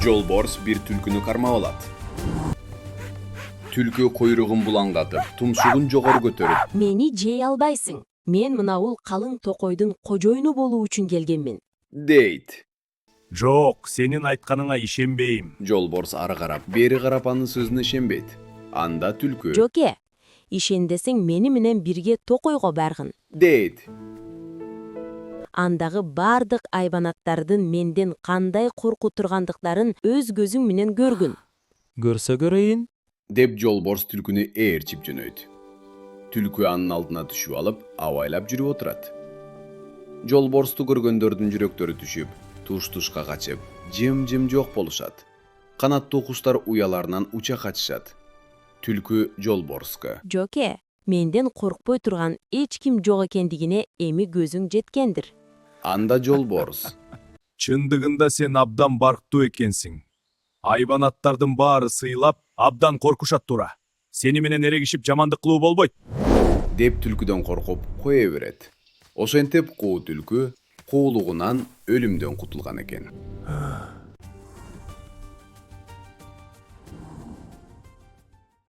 Жолборс bir түлкүнү кармап алат. Түлкү койругун булаңдатып, тумшугун жогору көтөрүп, Мени жей албайсың. Мен мына ул калың токойдун кожоюну болуу үчүн келгенмин. дейт. Жок, сенин айтканыңа ишенбейм. Жолборс ары карап, бери карап анын сөзүнө ишенбейт. Анда түлкү Жоке, ишендесең мени менен бирге токойго баргын. дейт. Андагы бардык айбанаттардын менден кандай коркутургандыктарын өз көзүң менен көргүн. Көрсө көрейин. Деп Жолборс түлкүнү ээрчип жөнөйт. Түлкү анын алдына түшүп алып, абайлап жүрүп отурат. Жолборсту көргөндөрдүн жүрөктөрү түшүп, туш-тушка качып, жым-жым жок болушат. Канаттуу куштар уяларынан уча качышат. Түлкү Жолборска: Жоке, менден коркпой турган эч ким жок экендигине эми көзүң жеткендир. Анда Жолборс: Чындыгында сен абдан барктуу экенсиң. Айбанаттардын баары сыйлап, абдан коркушат тура. Сени менен эрегишип жамандык кылуу болбойт. деп түлкүдөн коркуп кое берет. Ошентип куу түлкү куулугунан өлүмдөн кутулган экен.